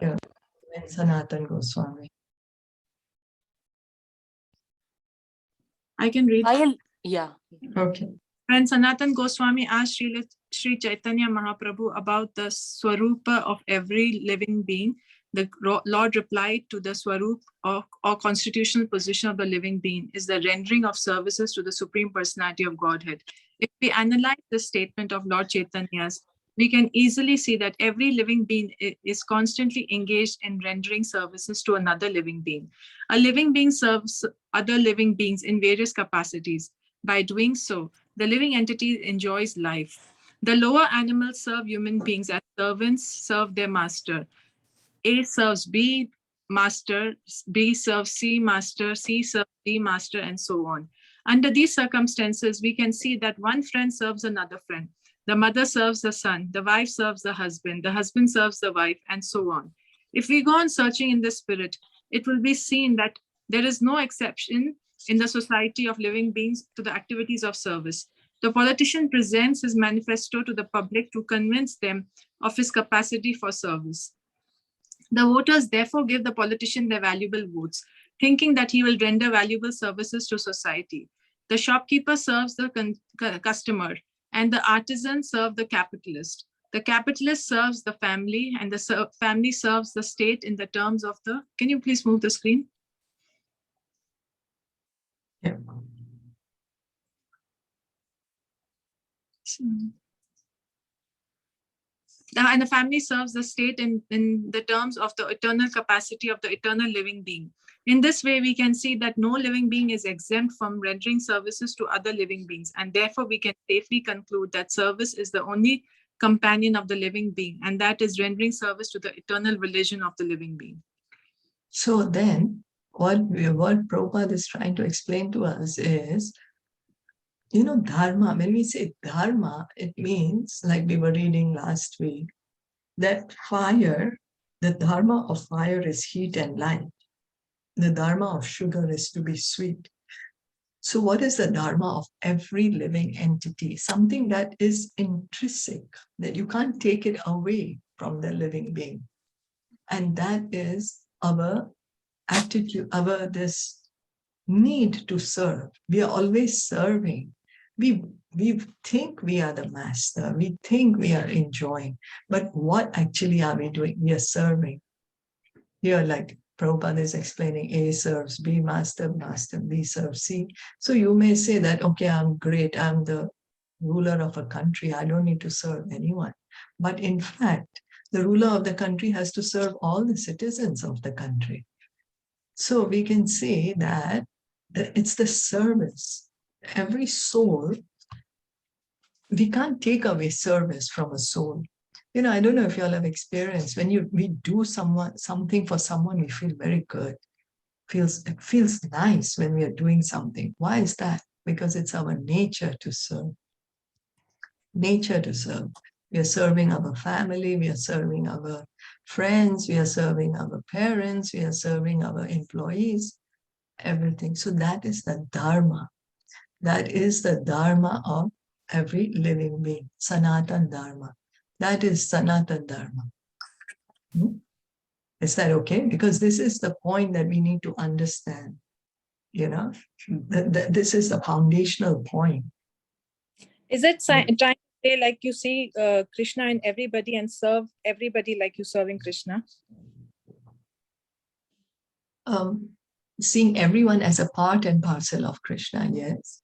Yeah. And Sanatan Goswami. I can read. Yeah. Okay. When Sanatan Goswami asked Sri Chaitanya Mahaprabhu about the Swarupa of every living being, the Lord replied to the Swarup or constitutional position of the living being is the rendering of services to the Supreme Personality of Godhead. If we analyze the statement of Lord Chaitanya's, we can easily see that every living being is constantly engaged in rendering services to another living being. A living being serves other living beings in various capacities. By doing so, the living entity enjoys life. The lower animals serve human beings as servants serve their master. A serves B master, B serves C master, C serves D master, and so on. Under these circumstances, we can see that one friend serves another friend. The mother serves the son, the wife serves the husband serves the wife, and so on. If we go on searching in the spirit, it will be seen that there is no exception in the society of living beings to the activities of service. The politician presents his manifesto to the public to convince them of his capacity for service. The voters therefore give the politician their valuable votes, thinking that he will render valuable services to society. The shopkeeper serves the customer, and the artisan serves the capitalist. The capitalist serves the family, and the family serves the state in the terms of the... Can you please move the screen? Yeah. And the family serves the state in the terms of the eternal capacity of the eternal living being. In this way, we can see that no living being is exempt from rendering services to other living beings, and therefore we can safely conclude that service is the only companion of the living being, and that is rendering service to the eternal religion of the living being. So then, what Prabhupada is trying to explain to us is, you know, dharma. When we say dharma, it means, like we were reading last week, that fire, the dharma of fire is heat and light. The dharma of sugar is to be sweet. So what is the dharma of every living entity? Something that is intrinsic, that you can't take it away from the living being. And that is our attitude, our this need to serve. We are always serving. We think we are the master. We think we are enjoying. But what actually are we doing? We are serving. Here, like Prabhupada is explaining, A serves B, master, B serves C. So you may say that, okay, I'm great. I'm the ruler of a country. I don't need to serve anyone. But in fact, the ruler of the country has to serve all the citizens of the country. So we can see that it's the service. Every soul, we can't take away service from a soul. You know, I don't know if you all have experienced, when we do something for someone, we feel very good. It feels nice when we are doing something. Why is that? Because it's our nature to serve. Nature to serve. We are serving our family, we are serving our friends, we are serving our parents, we are serving our employees, everything. So that is the dharma. That is the dharma of every living being, Sanatan Dharma. That is Sanatan Dharma. Is that okay? Because this is the point that we need to understand. You know, this is the foundational point. Is it trying to say like you see Krishna in everybody and serve everybody like you serving Krishna? Seeing everyone as a part and parcel of Krishna, yes.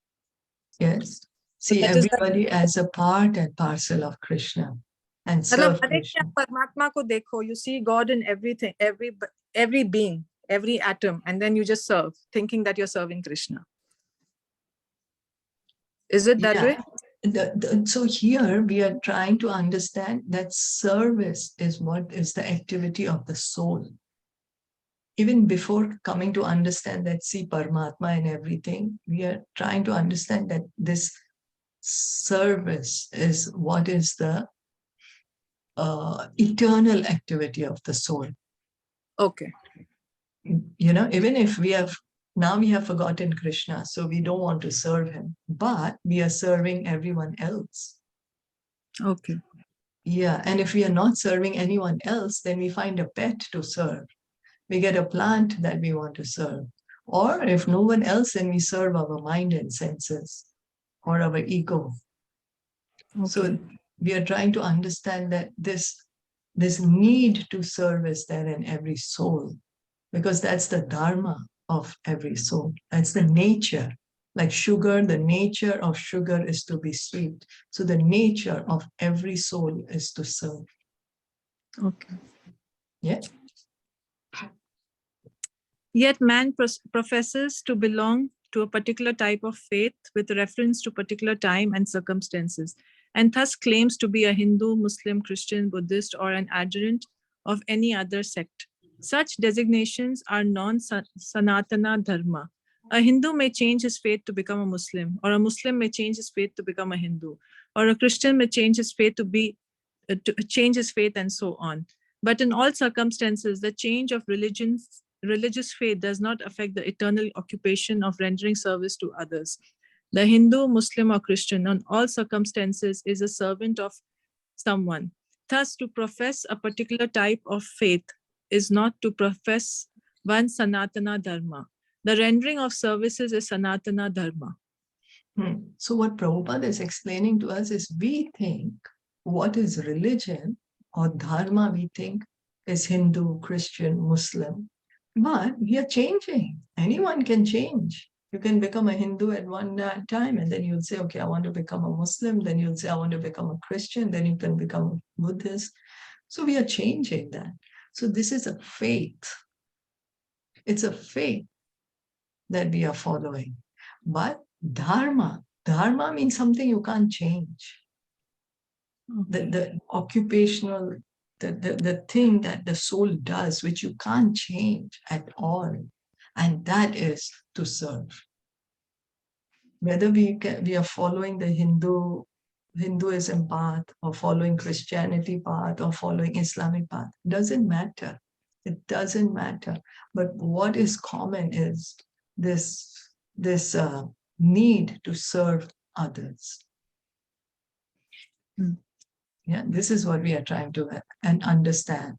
Yes. See everybody as a part and parcel of Krishna. And serve Krishna. Paramatma ko dekho, you see God in everything, every being, every atom, and then you just serve, thinking that you're serving Krishna. Is it that way? So here we are trying to understand that service is what is the activity of the soul. Even before coming to understand that see Paramatma and everything, we are trying to understand that this service is what is the eternal activity of the soul. Okay. You know, even if we have forgotten Krishna, so we don't want to serve him, but we are serving everyone else. Okay. Yeah, and if we are not serving anyone else, then we find a pet to serve. We get a plant that we want to serve. Or if no one else, then we serve our mind and senses or our ego. Okay. So we are trying to understand that this need to serve is there in every soul, because that's the dharma of every soul. That's the nature. Like sugar, the nature of sugar is to be sweet. So the nature of every soul is to serve. Okay. Yeah. Yet man professes to belong to a particular type of faith with reference to particular time and circumstances, and thus claims to be a Hindu, Muslim, Christian, Buddhist, or an adherent of any other sect. Such designations are non-Sanatana Dharma. A Hindu may change his faith to become a Muslim, or a Muslim may change his faith to become a Hindu, or a Christian may change his faith to change his faith, and so on. But in all circumstances, the change of religious faith does not affect the eternal occupation of rendering service to others. The Hindu, Muslim, or Christian, in all circumstances, is a servant of someone. Thus, to profess a particular type of faith is not to profess one Sanatana Dharma. The rendering of services is Sanatana Dharma. So what Prabhupada is explaining to us is, we think what is religion or dharma, we think is Hindu, Christian, Muslim. But we are changing. Anyone can change. You can become a Hindu at one time, and then you'll say, okay, I want to become a Muslim. Then you'll say, I want to become a Christian. Then you can become a Buddhist. So we are changing that. So this is a faith. It's a faith that we are following. But dharma means something you can't change. The occupational, the thing that the soul does, which you can't change at all. And that is to serve. Whether we are following the Hinduism path, or following Christianity path, or following Islamic path, doesn't matter. It doesn't matter. But what is common is this need to serve others. Yeah, this is what we are trying to understand.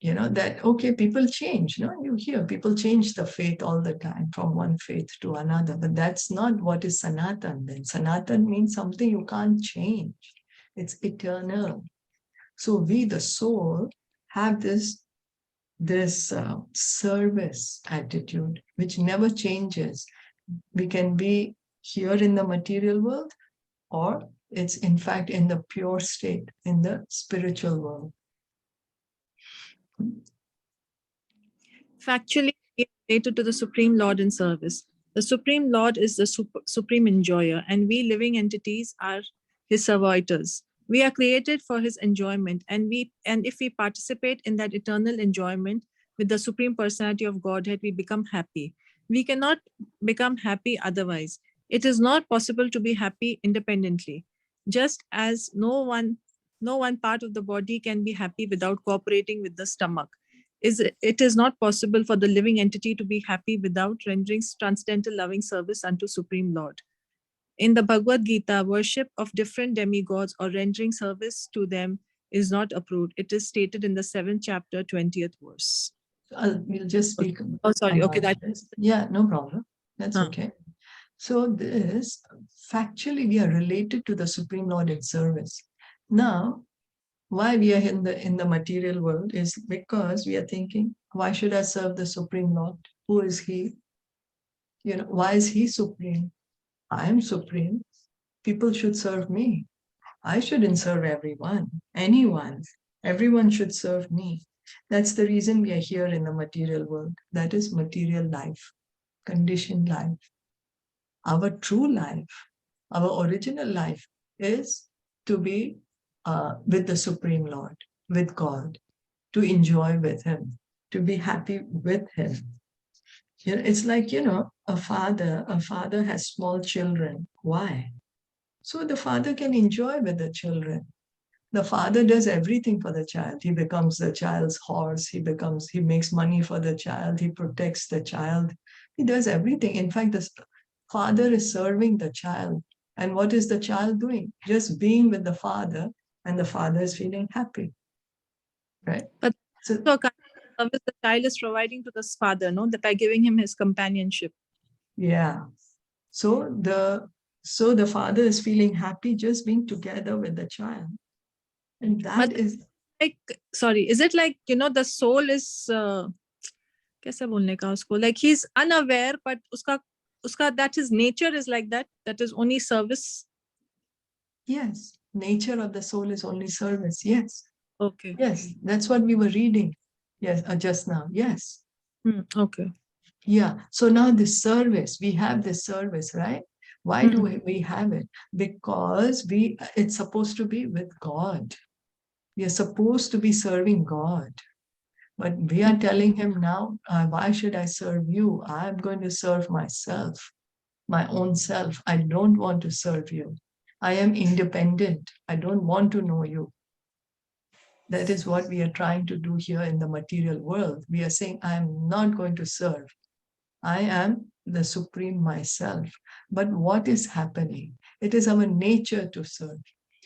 That, okay, people change. You hear people change the faith all the time from one faith to another, but that's not what is Sanatan then. Sanatan means something you can't change. It's eternal. So we, the soul, have this service attitude, which never changes. We can be here in the material world, or it's in fact in the pure state, in the spiritual world. Factually, we are related to the Supreme Lord in service. The Supreme Lord is the supreme enjoyer, and we living entities are his servitors. We are created for his enjoyment, and if we participate in that eternal enjoyment with the Supreme Personality of Godhead, we become happy. We cannot become happy otherwise. It is not possible to be happy independently. Just as no one part of the body can be happy without cooperating with the stomach. It is not possible for the living entity to be happy without rendering transcendental loving service unto Supreme Lord. In the Bhagavad Gita, worship of different demigods or rendering service to them is not approved. It is stated in the 7th chapter, 20th verse. We'll just speak. Oh, sorry. Okay, yeah, no problem. That's okay. So this, factually, we are related to the Supreme Lord in service. Now, why we are in the material world is because we are thinking, why should I serve the Supreme Lord? Who is he? Why is he supreme? I am supreme. People should serve me. I shouldn't serve anyone. Everyone should serve me. That's the reason we are here in the material world. That is material life, conditioned life. Our true life, our original life is to be with the Supreme Lord, with God, to enjoy with him, to be happy with him. It's like, a father has small children. Why? So the father can enjoy with the children. The father does everything for the child. He becomes the child's horse. He makes money for the child. He protects the child. He does everything. In fact, the father is serving the child. And what is the child doing? Just being with the father and the father is feeling happy, right? But So, so kind of service the child is providing to this father, no, that by giving him his companionship. yeah. So the father is feeling happy just being together with the child. And that But is, like, sorry, is it like, the soul is kaise bolne ka usko, like he's unaware, but uska that his nature is like that is only service. yes, nature of the soul is only service. Yes. Okay. Yes, that's what we were reading. Yes, just now. Yes. Okay. Yeah. So now the service, we have this service, right? Why do we have it? Because it's supposed to be with God. We are supposed to be serving God. But we are telling him now, why should I serve you? I'm going to serve myself, my own self. I don't want to serve you. I am independent. I don't want to know you. That is what we are trying to do here in the material world. We are saying, I'm not going to serve. I am the supreme myself. But what is happening? It is our nature to serve.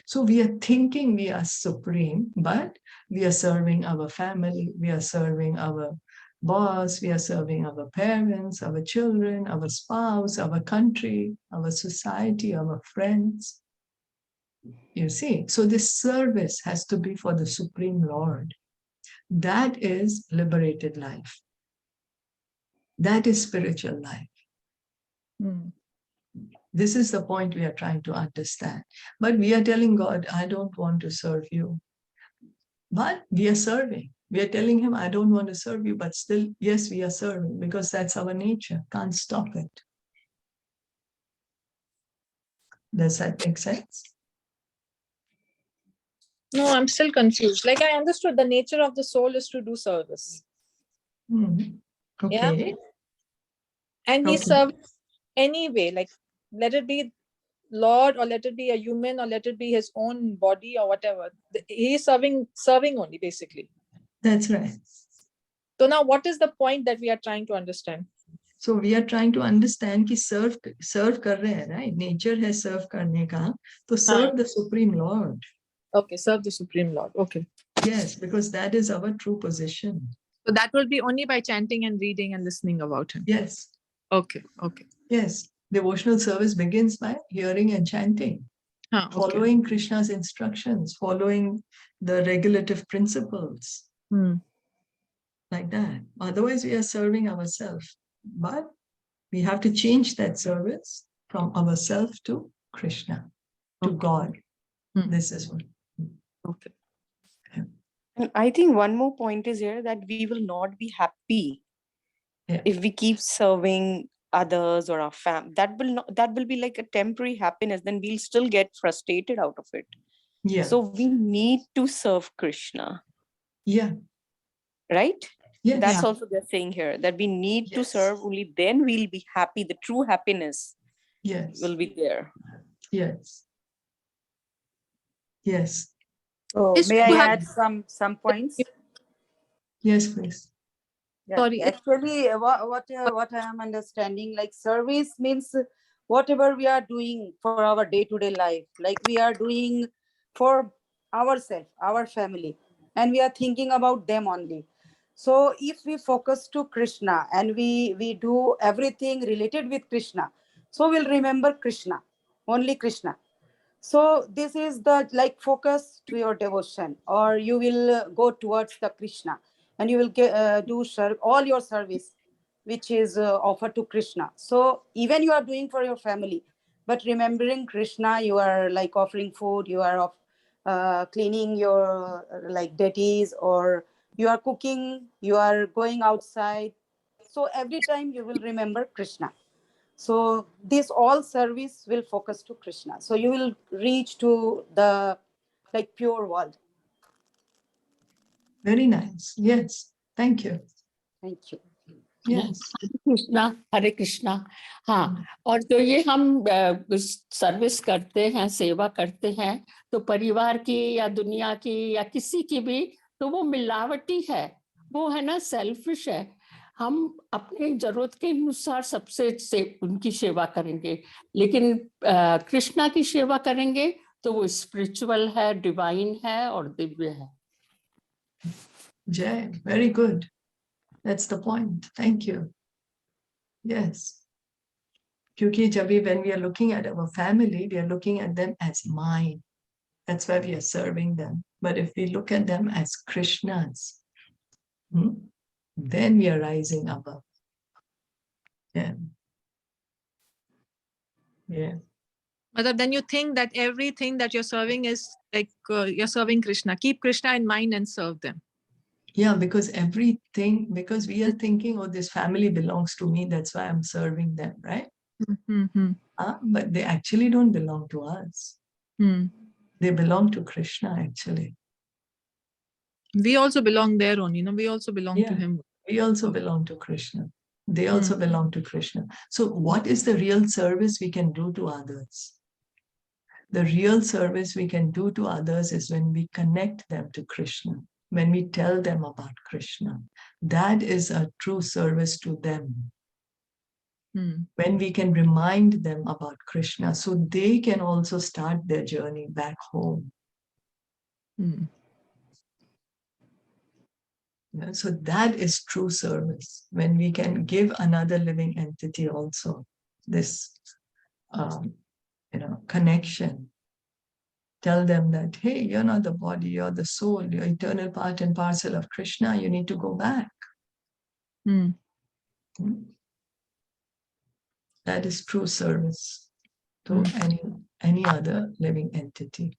So we are thinking we are supreme, but we are serving our family, we are serving our boss, we are serving our parents, our children, our spouse, our country, our society, our friends. You see, so this service has to be for the Supreme Lord. That is liberated life. That is spiritual life. This is the point we are trying to understand. But we are telling God, I don't want to serve you. But we are serving. We are telling him, I don't want to serve you, but still, yes, we are serving because that's our nature. Can't stop it. Does that make sense? No, I'm still confused. Like, I understood the nature of the soul is to do service. Okay. Yeah. And he serves anyway, like, let it be Lord, or let it be a human, or let it be his own body, or whatever. He's serving only, basically. That's right. So now what is the point that we are trying to understand? So we are trying to understand कि serve कर रहे हैं, right? Nature है serve करने का, तो serve the Supreme Lord. Okay, serve the Supreme Lord. Okay. Yes, because that is our true position. So that will be only by chanting and reading and listening about him. Yes. Okay. Yes. Devotional service begins by hearing and chanting, following Krishna's instructions, following the regulative principles, like that. Otherwise, we are serving ourselves. But we have to change that service from ourselves to Krishna, to God. This is what. Okay. I think one more point is here that we will not be happy if we keep serving others or our that will be like a temporary happiness. Then we'll still get frustrated out of it. Yeah. So we need to serve Krishna. Yeah. Right? Yes. That's also they're saying here, that we need to serve, only then we'll be happy. The true happiness will be there. Yes. So may I add some points? Yes, please. Yeah. Sorry. Actually, what I am understanding, like service means whatever we are doing for our day-to-day life, like we are doing for ourselves, our family, and we are thinking about them only. So if we focus to Krishna and we do everything related with Krishna, so we'll remember Krishna, only Krishna. So this is the like focus to your devotion, or you will go towards the Krishna, and you will do all your service which is offered to Krishna. So even you are doing for your family, but remembering Krishna, you are like offering food, you are cleaning your like deities, or you are cooking, you are going outside. So every time you will remember Krishna. So this all service will focus to Krishna. So you will reach to the like pure world. Very nice. Yes. Thank you. Thank you. Yes. हरे कृष्णा. हाँ, और जो ये हम service करते हैं, सेवा करते हैं, तो परिवार की या दुनिया की या किसी की भी, तो वो मिलावटी है, वो है ना, सेल्फिश है. हम अपने जरूरत के अनुसार सबसे उनकी सेवा करेंगे, लेकिन कृष्णा की सेवा करेंगे तो वो स्पिरिचुअल है, डिवाइन है और दिव्य है. Jay, very good. That's the point. Thank you. Yes. Kyunki when we are looking at our family, we are looking at them as mine. That's why we are serving them. But if we look at them as Krishna's, then we are rising above. Yeah. Yeah. But then you think that everything that you're serving is like you're serving Krishna. Keep Krishna in mind and serve them. Yeah, because we are thinking, oh, this family belongs to me, that's why I'm serving them, right? But they actually don't belong to us. They belong to Krishna, actually. We also belong there only, we also belong to him. We also belong to Krishna. They also belong to Krishna. So what is the real service we can do to others? The real service we can do to others is when we connect them to Krishna, when we tell them about Krishna. That is a true service to them. When we can remind them about Krishna, so they can also start their journey back home. So that is true service, when we can give another living entity also this connection. Tell them that, hey, you're not the body, you're the soul, you're eternal part and parcel of Krishna, you need to go back. That is true service to any other living entity.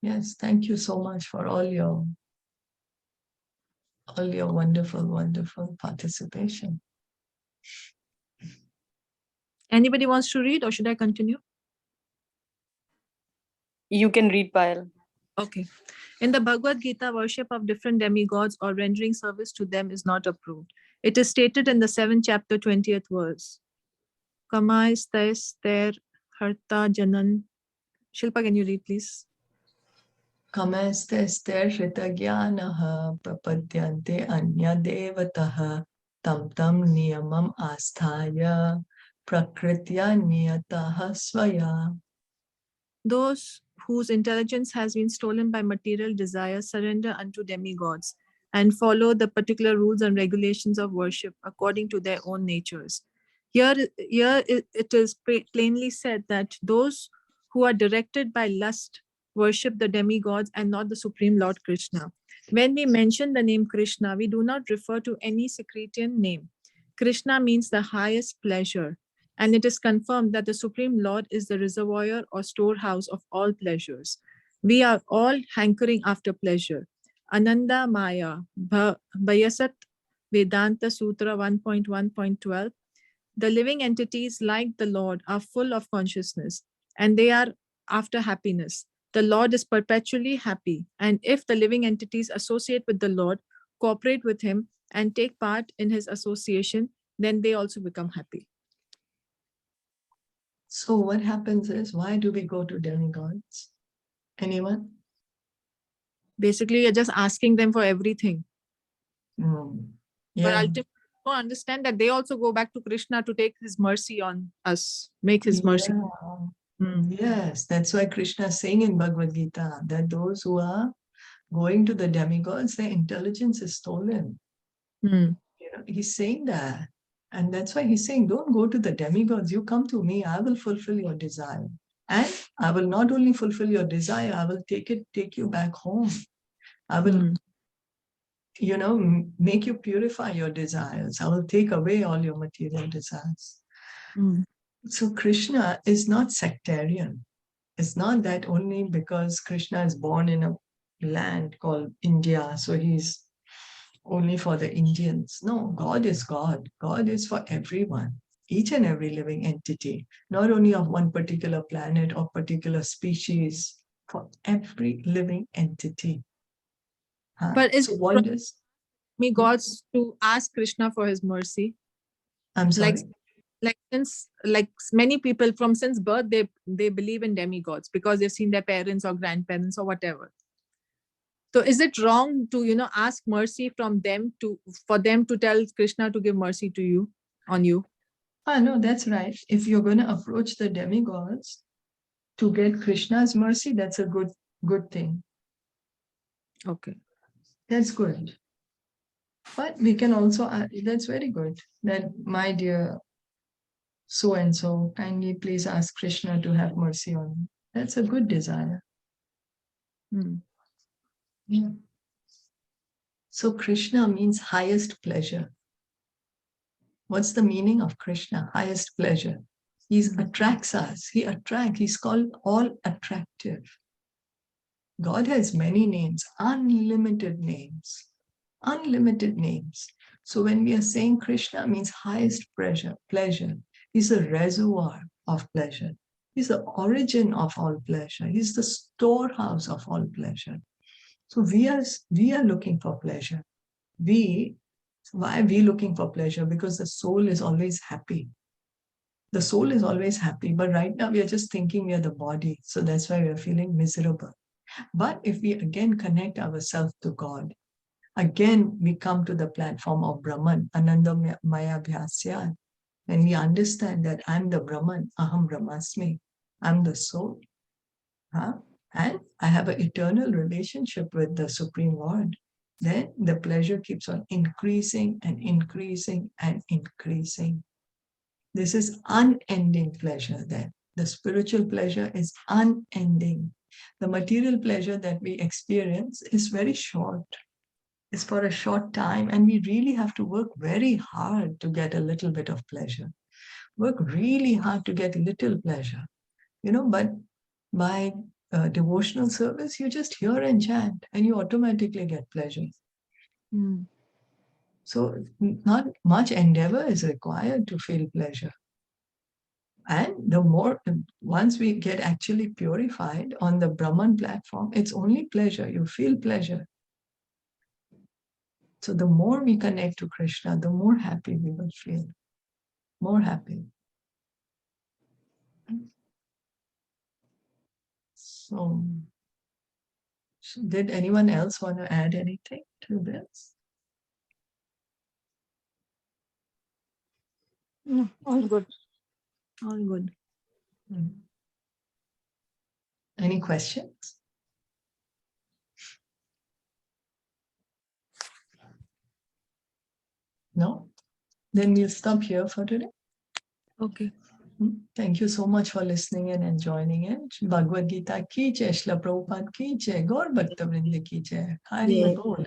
Yes, thank you so much for all your wonderful, wonderful participation. Anybody wants to read or should I continue? You can read, Payal. Okay. In the Bhagavad Gita, worship of different demigods or rendering service to them is not approved. It is stated in the 7th chapter, 20th verse. Kamai stais ter harta janan. Shilpa, can you read, please? Kamestes-ter hritagyanah prapadyante anya devatah tam tam niyamam asthaya prakritya niyatah svaya. Those whose intelligence has been stolen by material desires surrender unto demigods and follow the particular rules and regulations of worship according to their own natures. Here it is plainly said that those who are directed by lust worship the demigods and not the Supreme Lord Krishna. When we mention the name Krishna, we do not refer to any Secretian name. Krishna means the highest pleasure, and it is confirmed that the Supreme Lord is the reservoir or storehouse of all pleasures. We are all hankering after pleasure. Ananda Maya, Bhayasat Vedanta Sutra 1.1.12. The living entities, like the Lord, are full of consciousness, and they are after happiness. The Lord is perpetually happy, and if the living entities associate with the Lord, cooperate with him, and take part in his association, then they also become happy. So what happens is, why do we go to demigods? Anyone? Basically, you're just asking them for everything. Yeah. But ultimately, you understand that they also go back to Krishna to take his mercy on us, make his mercy. Yes, that's why Krishna is saying in Bhagavad Gita that those who are going to the demigods, their intelligence is stolen. He's saying that. And that's why he's saying, don't go to the demigods, you come to me, I will fulfill your desire. And I will not only fulfill your desire, I will take you back home. I will, make you purify your desires. I will take away all your material desires. So Krishna is not sectarian. It's not that only because Krishna is born in a land called India, so he's only for the Indians. No, God is God. God is for everyone, each and every living entity, not only of one particular planet or particular species, for every living entity. But it's me gods to ask Krishna for his mercy. I'm sorry. Like many people from since birth, they believe in demigods because they've seen their parents or grandparents or whatever. So is it wrong to ask mercy from them for them to tell Krishna to give mercy to you on you? No, that's right. If you're going to approach the demigods, to get Krishna's mercy, that's a good thing. Okay. That's good. But we can also, that's very good, that my dear so-and-so, kindly please ask Krishna to have mercy on me. That's a good desire. Yeah. So Krishna means highest pleasure. What's the meaning of Krishna? Highest pleasure. He attracts us. He's called all attractive. God has many names, unlimited names. Unlimited names. So when we are saying Krishna means highest pleasure, he's the reservoir of pleasure. He's the origin of all pleasure. He's the storehouse of all pleasure. So we are looking for pleasure. Why are we looking for pleasure? Because the soul is always happy. The soul is always happy, but right now we are just thinking we are the body. So that's why we are feeling miserable. But if we again connect ourselves to God, again we come to the platform of Brahman, Ananda Maya Bhyasya, and we understand that I'm the Brahman, Aham Brahmasmi, I'm the soul. And I have an eternal relationship with the Supreme Lord. Then the pleasure keeps on increasing and increasing and increasing. This is unending pleasure then. The spiritual pleasure is unending. The material pleasure that we experience is very short. It's for a short time, and we really have to work very hard to get a little bit of pleasure. Work really hard to get little pleasure. But by devotional service, you just hear and chant, and you automatically get pleasure. So not much endeavor is required to feel pleasure. And the more, once we get actually purified on the Brahman platform, it's only pleasure. You feel pleasure. So the more we connect to Krishna, the more happy we will feel. More happy. So, did anyone else want to add anything to this? No, all good. All good. Any questions? No? Then we'll stop here for today. Okay. Thank you so much for listening in and joining in. Bhagavad Gita ki jai, Shilpa Prabhupada ki jai, Gaur Bhakta Vrinda ki jai. Hari Bol.